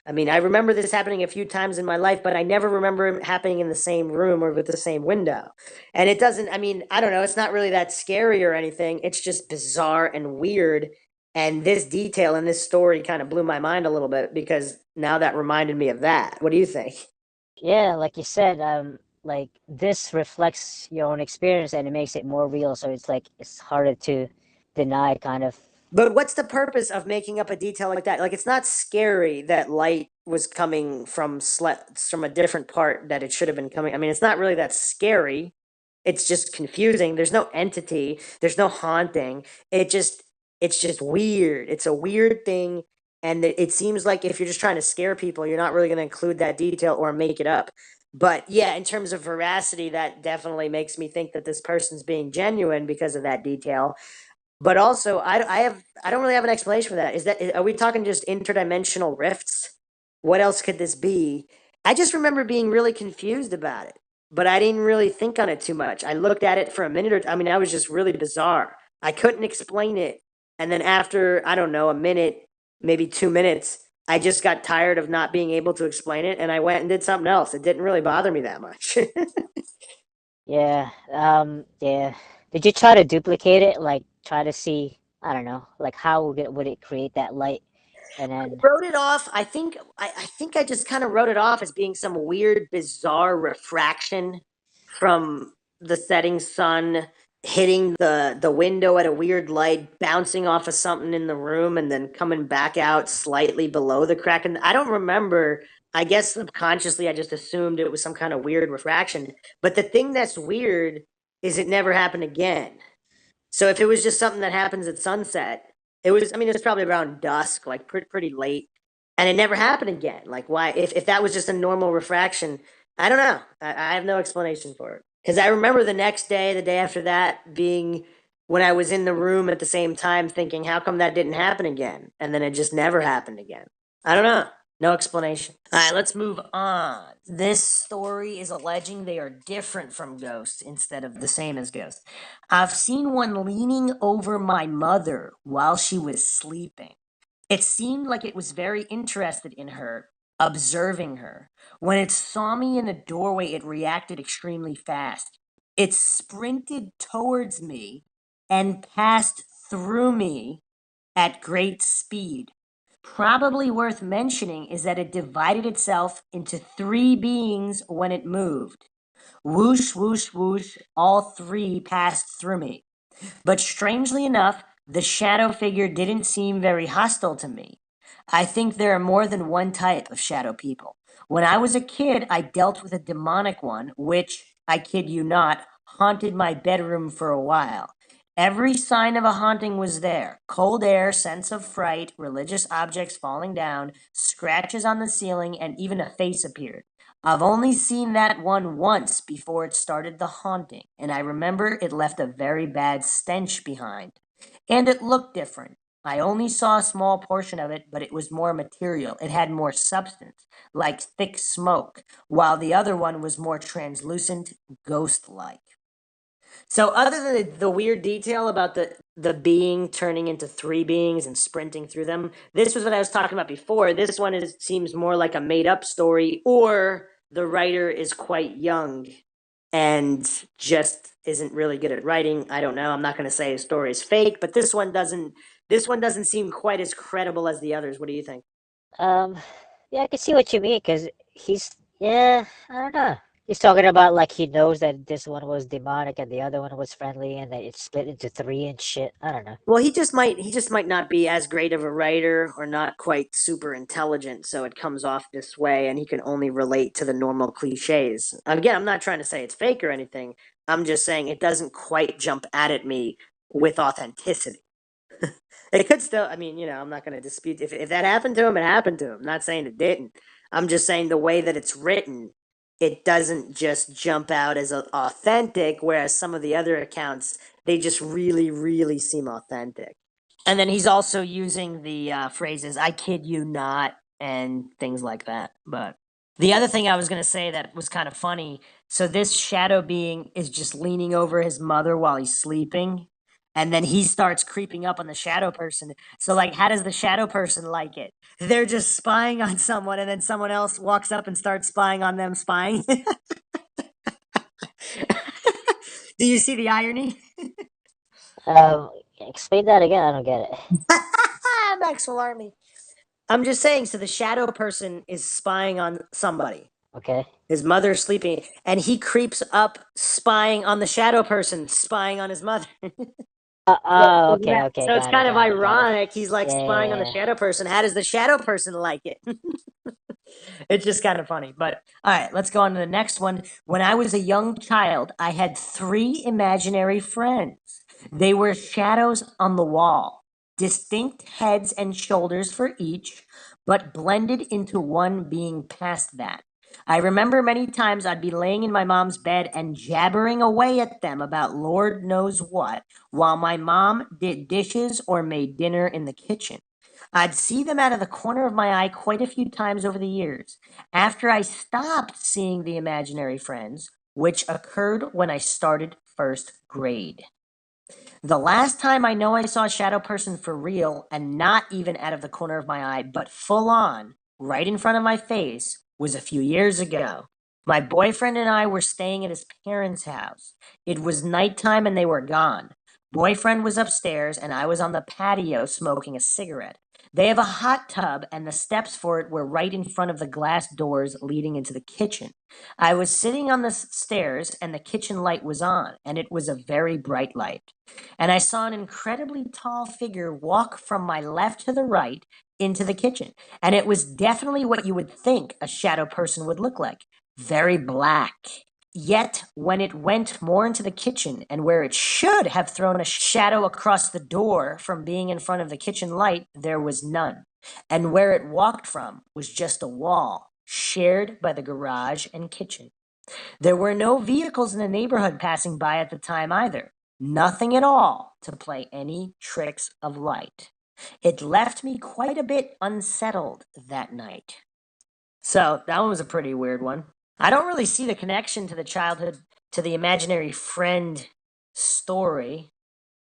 I mean, I remember this happening a few times in my life, but I never remember it happening in the same room or with the same window. And it doesn't, I mean, I don't know, it's not really that scary or anything. It's just bizarre and weird. And this detail in this story kind of blew my mind a little bit because now that reminded me of that. What do you think? Yeah, like you said, like this reflects your own experience and it makes it more real. So it's like it's harder to deny, kind of. But what's the purpose of making up a detail like that? Like, it's not scary that light was coming from a different part that it should have been coming. I mean, it's not really that scary. It's just confusing. There's no entity. There's no haunting. It just it's just weird. It's a weird thing, and it seems like if you're just trying to scare people, you're not really going to include that detail or make it up. But yeah, in terms of veracity, that definitely makes me think that this person's being genuine because of that detail. But also, I don't really have an explanation for that. Are we talking just interdimensional rifts? What else could this be? I just remember being really confused about it, but I didn't really think on it too much. I looked at it for a minute or I mean, I was just really bizarre. I couldn't explain it. And then after, I don't know, a minute, maybe 2 minutes, I just got tired of not being able to explain it and I went and did something else. It didn't really bother me that much. Yeah, yeah. Did you try to duplicate it? Like try to see, I don't know, like how would it create that light? And then, Wrote it off. I think I just kind of wrote it off as being some weird, bizarre refraction from the setting sun hitting the window at a weird light, bouncing off of something in the room, and then coming back out slightly below the crack. And I don't remember. I guess subconsciously, I just assumed it was some kind of weird refraction. But the thing that's weird is it never happened again. So if it was just something that happens at sunset, I mean, it was probably around dusk, like pretty late, and it never happened again. Like, why? If that was just a normal refraction, I don't know. I have no explanation for it. Because I remember the next day, the day after that, being when I was in the room at the same time thinking, how come that didn't happen again? And then it just never happened again. I don't know. No explanation. All right, let's move on. This story is alleging they are different from ghosts instead of the same as ghosts. I've seen one leaning over my mother while she was sleeping. It seemed like it was very interested in her, observing her. When it saw me in the doorway, it reacted extremely fast. It sprinted towards me and passed through me at great speed. Probably worth mentioning is that it divided itself into three beings when it moved. Whoosh, whoosh, whoosh, all three passed through me. But strangely enough, the shadow figure didn't seem very hostile to me. I think there are more than one type of shadow people. When I was a kid, I dealt with a demonic one, which, I kid you not, haunted my bedroom for a while. Every sign of a haunting was there: cold air, sense of fright, religious objects falling down, scratches on the ceiling, and even a face appeared. I've only seen that one once before it started the haunting, and I remember it left a very bad stench behind. And it looked different. I only saw a small portion of it, but it was more material. It had more substance, like thick smoke, while the other one was more translucent, ghost like. So, other than the weird detail about the being turning into three beings and sprinting through them, this was what I was talking about before. This one seems more like a made up story, or the writer is quite young and just isn't really good at writing. I don't know. I'm not going to say his story is fake, but this one doesn't. This one doesn't seem quite as credible as the others. What do you think? um, yeah, I can see what you mean because yeah, I don't know. He's talking about like he knows that this one was demonic and the other one was friendly and that it split into three and shit. I don't know. Well, he just might not be as great of a writer or not quite super intelligent, so it comes off this way and he can only relate to the normal cliches. Again, I'm not trying to say it's fake or anything. I'm just saying it doesn't quite jump out at me with authenticity. It could still, I mean, I'm not going to dispute if that happened to him, it happened to him. I'm not saying it didn't. I'm just saying the way that it's written, it doesn't just jump out as authentic, whereas some of the other accounts, they just really, really seem authentic. And then he's also using the phrases "I kid you not" and things like that. But the other thing I was going to say that was kind of funny. So this shadow being is just leaning over his mother while he's sleeping, And then he starts creeping up on the shadow person. So, like, how does the shadow person like it? They're just spying on someone, and then someone else walks up and starts spying on them, spying. Do you see the irony? Explain that again. I don't get it. Maxwell Army. I'm just saying, so the shadow person is spying on somebody. Okay. His mother's sleeping, and he creeps up, spying on the shadow person, spying on his mother. Okay, okay, So it's got it, kind of got it, got it. ironic. He's like Yeah, spying on the yeah, shadow person. How does the shadow person like it? It's just kind of funny. But all right, let's go on to the next one. When I was a young child, I had three imaginary friends. They were shadows on the wall, distinct heads and shoulders for each, but blended into one being past that. I remember many times I'd be laying in my mom's bed and jabbering away at them about Lord knows what, while my mom did dishes or made dinner in the kitchen. I'd see them out of the corner of my eye quite a few times over the years. After I stopped seeing the imaginary friends, which occurred when I started first grade. The last time I know I saw a shadow person for real, and not even out of the corner of my eye, but full on, right in front of my face, was a few years ago. My boyfriend and I were staying at his parents' house. It was nighttime and they were gone. Boyfriend was upstairs and I was on the patio smoking a cigarette. They have a hot tub and the steps for it were right in front of the glass doors leading into the kitchen. I was sitting on the stairs and the kitchen light was on, and it was a very bright light, and I saw an incredibly tall figure walk from my left to the right into the kitchen. And it was definitely what you would think a shadow person would look like, very black. Yet, when it went more into the kitchen and where it should have thrown a shadow across the door from being in front of the kitchen light, there was none. And where it walked from was just a wall shared by the garage and kitchen. There were no vehicles in the neighborhood passing by at the time either. Nothing at all to play any tricks of light. It left me quite a bit unsettled that night. So that one was a pretty weird one. I don't really see the connection to the childhood, to the imaginary friend story.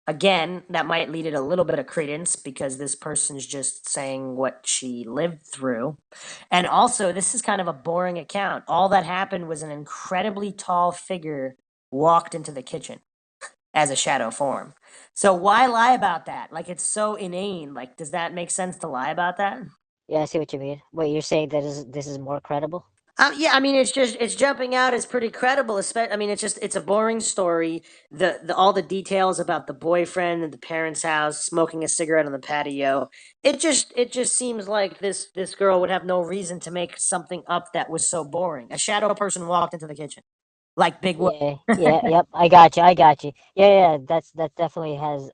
Again, that might lead it a little bit of credence because this person's just saying what she lived through. And also, this is kind of a boring account. All that happened was an incredibly tall figure walked into the kitchen as a shadow form. So why lie about that? Like, it's so inane. Like, does that make sense to lie about that? Yeah, I see what you mean. Wait, you're saying that is this is more credible? Yeah, I mean, it's jumping out. It's pretty credible. I mean, it's a boring story. The all the details about the boyfriend and the parents' house, smoking a cigarette on the patio. It just seems like this girl would have no reason to make something up that was so boring. A shadow person walked into the kitchen, like Big Whoop. Yeah, yeah, yep. I got you. I got you. Yeah, yeah. That definitely has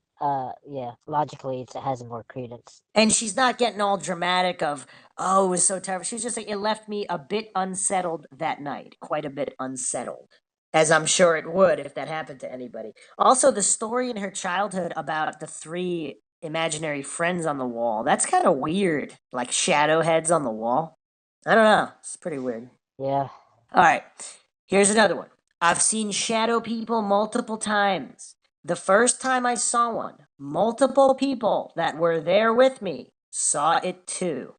yeah. Logically, it has more credence. And she's not getting all dramatic of, oh, it was so terrible. She's just like, it left me a bit unsettled that night, quite a bit unsettled, as I'm sure it would if that happened to anybody. Also, the story in her childhood about the three imaginary friends on the wall, that's kind of weird. Like shadow heads on the wall. I don't know. It's pretty weird. Yeah. All right, here's another one. I've seen shadow people multiple times. The first time I saw one, multiple people that were there with me saw it too.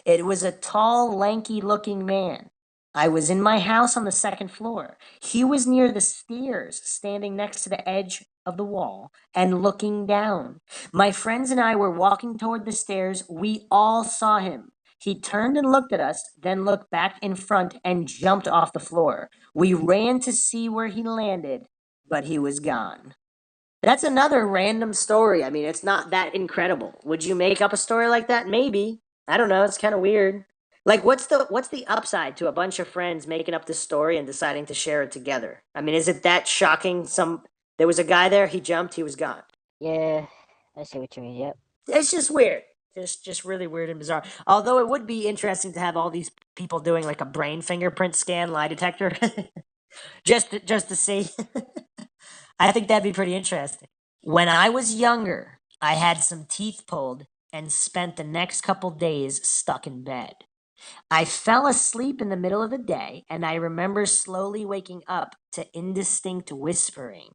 It was a tall, lanky looking man. I was in my house on the second floor. He was near the stairs, standing next to the edge of the wall and looking down. My friends and I were walking toward the stairs. We all saw him. He turned and looked at us, then looked back in front and jumped off the floor. We ran to see where he landed, but he was gone. That's another random story. I mean, it's not that incredible. Would you make up a story like that? Maybe. I don't know. It's kind of weird. Like, what's the upside to a bunch of friends making up this story and deciding to share it together? I mean, is it that shocking? There was a guy there. He jumped. He was gone. Yeah. I see what you mean. Yep. It's just weird. Just really weird and bizarre. Although it would be interesting to have all these people doing like a brain fingerprint scan lie detector, just to see. I think that'd be pretty interesting. When I was younger, I had some teeth pulled and spent the next couple days stuck in bed. I fell asleep in the middle of the day, and I remember slowly waking up to indistinct whispering.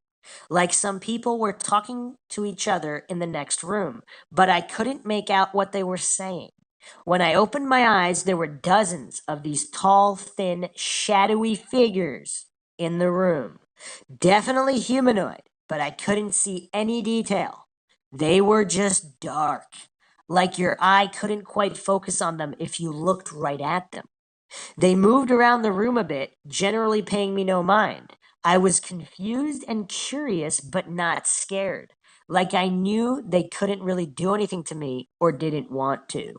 like some people were talking to each other in the next room, but I couldn't make out what they were saying. When I opened my eyes, there were dozens of these tall, thin, shadowy figures in the room. Definitely humanoid, but I couldn't see any detail. They were just dark, like your eye couldn't quite focus on them if you looked right at them. They moved around the room a bit, generally paying me no mind. I was confused and curious, but not scared. Like I knew they couldn't really do anything to me or didn't want to.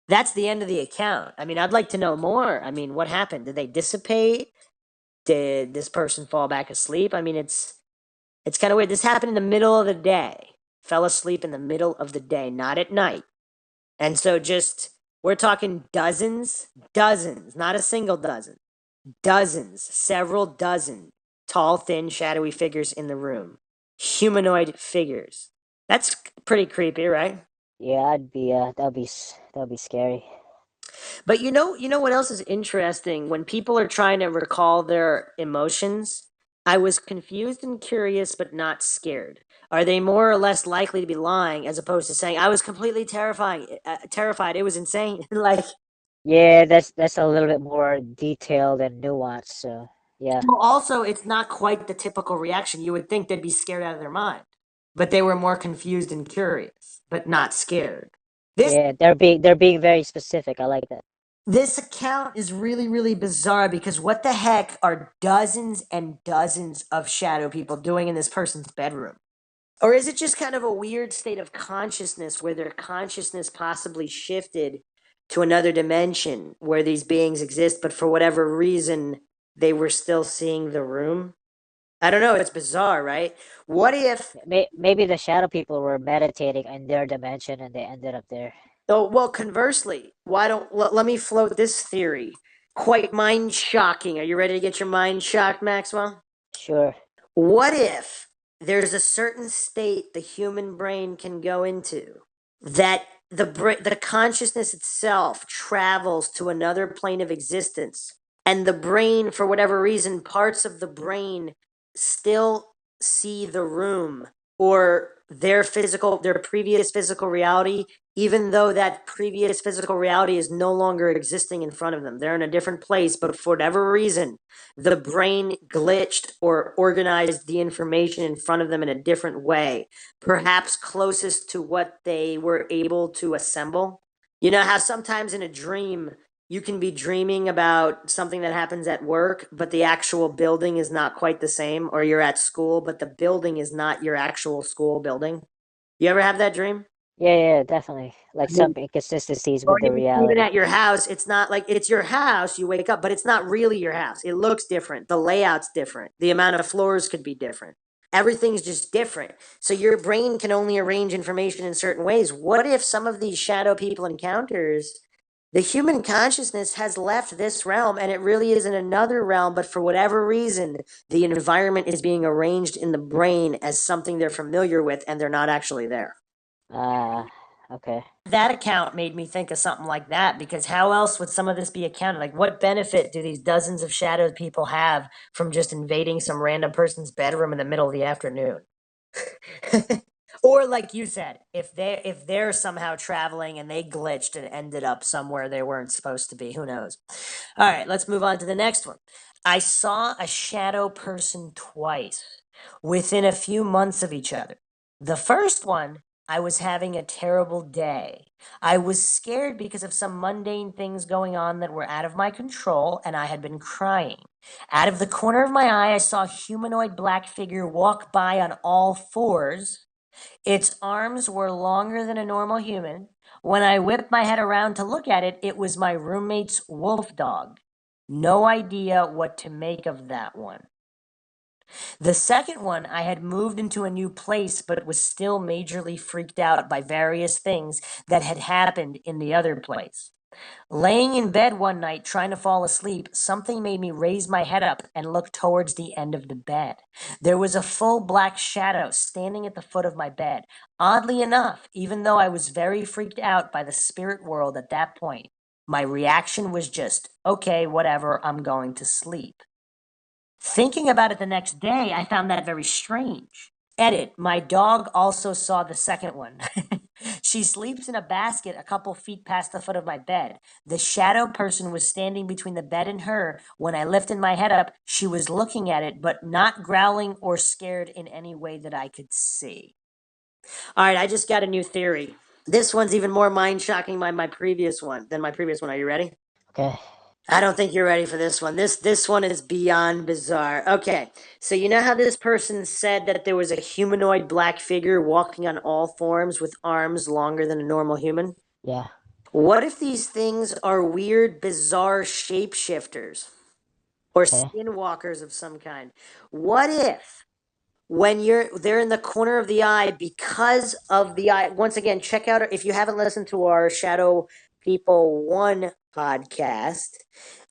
That's the end of the account. I mean, I'd like to know more. I mean, what happened? Did they dissipate? Did this person fall back asleep? I mean, it's kind of weird. This happened in the middle of the day. Fell asleep in the middle of the day, not at night. And so just we're talking dozens, not a single dozen. Dozens, several dozen tall, thin, shadowy figures in the room. Humanoid figures. That's pretty creepy, right? Yeah, that'd be scary. But you know what else is interesting? When people are trying to recall their emotions, I was confused and curious, but not scared. Are they more or less likely to be lying as opposed to saying I was completely terrified? It was insane. Like, Yeah, that's a little bit more detailed and nuanced. So yeah, well, also, it's not quite the typical reaction. You would think they'd be scared out of their mind, but they were more confused and curious, but not scared. This yeah, they're being very specific. I like that. This account is really, really bizarre because what the heck are dozens and dozens of shadow people doing in this person's bedroom? Or is it just kind of a weird state of consciousness where their consciousness possibly shifted to another dimension where these beings exist, but for whatever reason, they were still seeing the room? I don't know. It's bizarre, right? What if Maybe the shadow people were meditating in their dimension and they ended up there. Oh, well, conversely, why don't let me float this theory? Quite mind shocking. Are you ready to get your mind shocked, Maxwell? Sure. What if there's a certain state the human brain can go into that the consciousness itself travels to another plane of existence, and the brain, for whatever reason, parts of the brain still see the room or their previous physical reality, even though that previous physical reality is no longer existing in front of them. They're in a different place, but for whatever reason, the brain glitched or organized the information in front of them in a different way, perhaps closest to what they were able to assemble. You know how sometimes in a dream, you can be dreaming about something that happens at work, but the actual building is not quite the same, or you're at school, but the building is not your actual school building. You ever have that dream? Yeah, yeah, definitely. Like I mean, some inconsistencies or with the even reality. at your house, it's not like it's your house. You wake up, but it's not really your house. It looks different. The layout's different. The amount of floors could be different. Everything's just different. So your brain can only arrange information in certain ways. What if some of these shadow people encounters, the human consciousness has left this realm and it really is in another realm, but for whatever reason, the environment is being arranged in the brain as something they're familiar with and they're not actually there? Ah, okay. That account made me think of something like that because how else would some of this be accounted? Like, what benefit do these dozens of shadow people have from just invading some random person's bedroom in the middle of the afternoon? Or like you said, if they're somehow traveling and they glitched and ended up somewhere they weren't supposed to be, who knows? All right, let's move on to the next one. I saw a shadow person twice within a few months of each other. The first one, I was having a terrible day. I was scared because of some mundane things going on that were out of my control, and I had been crying. Out of the corner of my eye, I saw a humanoid black figure walk by on all fours. Its arms were longer than a normal human. When I whipped my head around to look at it, it was my roommate's wolf dog. No idea what to make of that one. The second one, I had moved into a new place, but was still majorly freaked out by various things that had happened in the other place. Laying in bed one night trying to fall asleep, something made me raise my head up and look towards the end of the bed. There was a full black shadow standing at the foot of my bed. Oddly enough, even though I was very freaked out by the spirit world at that point, my reaction was just, okay, whatever, I'm going to sleep. Thinking about it the next day, I found that very strange. Edit, my dog also saw the second one. She sleeps in a basket a couple feet past the foot of my bed. The shadow person was standing between the bed and her. When I lifted my head up, she was looking at it, but not growling or scared in any way that I could see. All right, I just got a new theory. This one's even more mind shocking than my previous one. Are you ready? Okay. I don't think you're ready for this one. This one is beyond bizarre. Okay, so you know how this person said that there was a humanoid black figure walking on all forms with arms longer than a normal human? Yeah. What if these things are weird, bizarre shapeshifters or Okay. skinwalkers of some kind? What if when they're in the corner of the eye because of the eye? Once again, check out if you haven't listened to our Shadow People 1 podcast,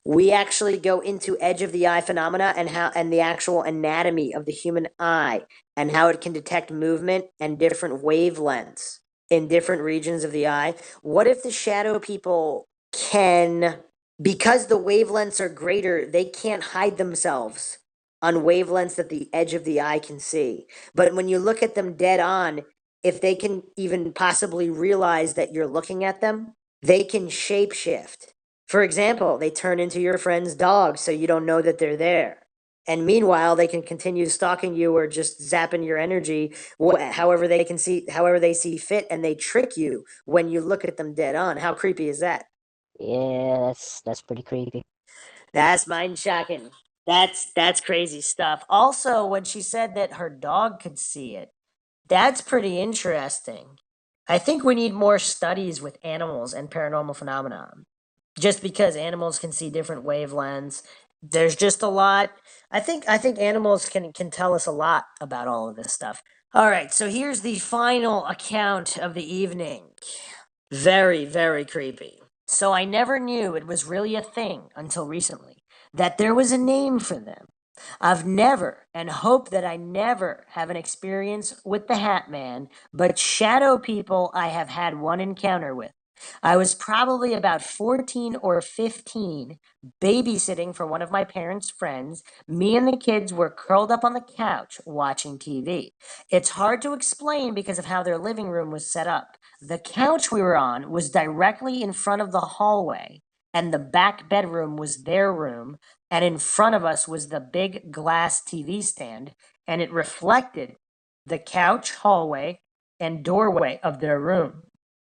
we actually go into edge of the eye phenomena and the actual anatomy of the human eye and how it can detect movement and different wavelengths in different regions of the eye. What if the shadow people can, because the wavelengths are greater, they can't hide themselves on wavelengths that the edge of the eye can see. But when you look at them dead on, if they can even possibly realize that you're looking at them, they can shapeshift. For example, they turn into your friend's dog so you don't know that they're there. And meanwhile, they can continue stalking you or just zapping your energy however they see fit, and they trick you when you look at them dead on. How creepy is that? Yeah, that's pretty creepy. That's mind shocking. That's crazy stuff. Also, when she said that her dog could see it, that's pretty interesting. I think we need more studies with animals and paranormal phenomena. Just because animals can see different wavelengths, there's just a lot. I think animals can tell us a lot about all of this stuff. All right, so here's the final account of the evening. Very, very creepy. So I never knew it was really a thing until recently, that there was a name for them. I've never and hope that I never have an experience with the Hat Man, but shadow people I have had one encounter with. I was probably about 14 or 15, babysitting for one of my parents' friends. Me and the kids were curled up on the couch watching TV. It's hard to explain because of how their living room was set up. The couch we were on was directly in front of the hallway, and the back bedroom was their room, and in front of us was the big glass TV stand, and it reflected the couch, hallway, and doorway of their room.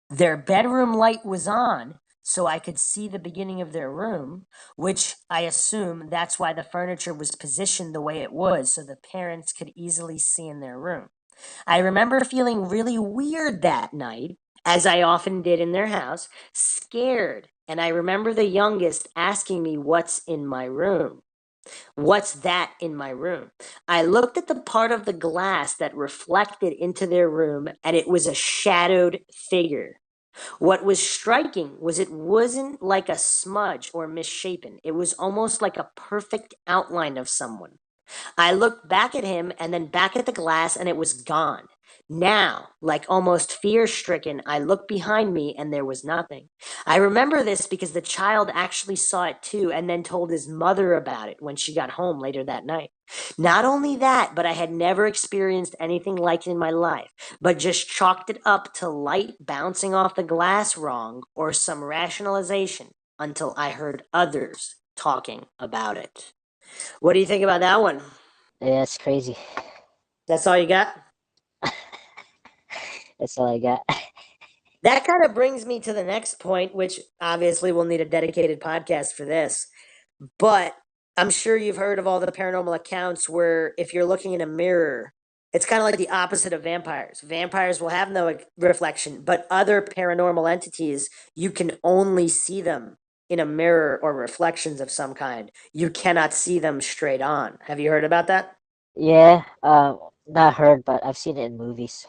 Their bedroom light was on, so I could see the beginning of their room, which I assume that's why the furniture was positioned the way it was, so the parents could easily see in their room. I remember feeling really weird that night, as I often did in their house, scared. And I remember the youngest asking me, "What's in my room? What's that in my room?" I looked at the part of the glass that reflected into their room, and it was a shadowed figure. What was striking was it wasn't like a smudge or misshapen, it was almost like a perfect outline of someone. I looked back at him and then back at the glass, and it was gone. Now, like almost fear stricken, I looked behind me and there was nothing. I remember this because the child actually saw it too and then told his mother about it when she got home later that night. Not only that, but I had never experienced anything like it in my life, but just chalked it up to light bouncing off the glass wrong or some rationalization until I heard others talking about it. What do you think about that one? Yeah, it's crazy. That's all you got? That's all I got. That kind of brings me to the next point, which obviously we'll need a dedicated podcast for this. But I'm sure you've heard of all the paranormal accounts where if you're looking in a mirror, it's kind of like the opposite of vampires. Vampires will have no reflection, but other paranormal entities, you can only see them in a mirror or reflections of some kind. You cannot see them straight on. Have you heard about that? Yeah, not heard, but I've seen it in movies.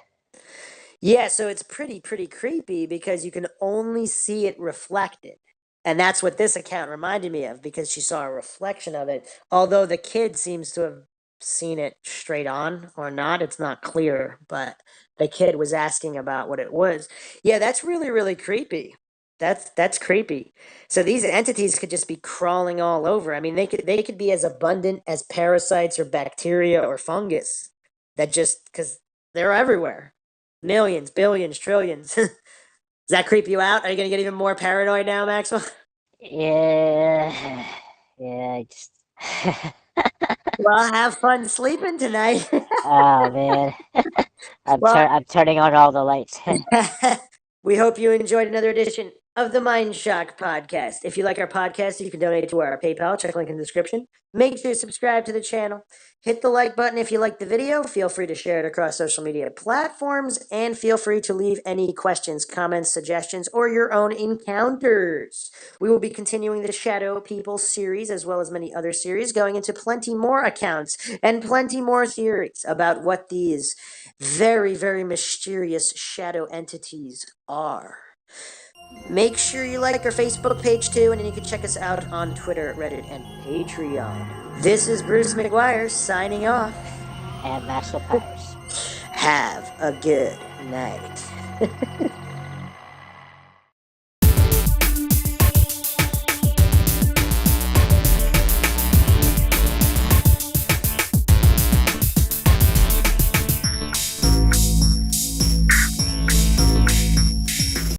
Yeah, so it's pretty creepy because you can only see it reflected. And that's what this account reminded me of because she saw a reflection of it. Although the kid seems to have seen it straight on or not, it's not clear, but the kid was asking about what it was. Yeah, that's really creepy. That's creepy. So these entities could just be crawling all over. I mean, they could be as abundant as parasites or bacteria or fungus. That just because they're everywhere, millions, billions, trillions. Does that creep you out? Are you gonna get even more paranoid now, Maxwell? Yeah, yeah. I just. Well, have fun sleeping tonight. Oh man, Well, I'm turning on all the lights. we hope you enjoyed another edition of the Mindshock podcast. If you like our podcast, you can donate to our PayPal. Check link in the description. Make sure to subscribe to the channel. Hit the like button if you like the video. Feel free to share it across social media platforms. And feel free to leave any questions, comments, suggestions, or your own encounters. We will be continuing the Shadow People series as well as many other series, going into plenty more accounts and plenty more theories about what these very, very mysterious shadow entities are. Make sure you like our Facebook page too, and then you can check us out on Twitter, Reddit, and Patreon. This is Bruce McGuire signing off. And Maxwell Powers. Have a good night.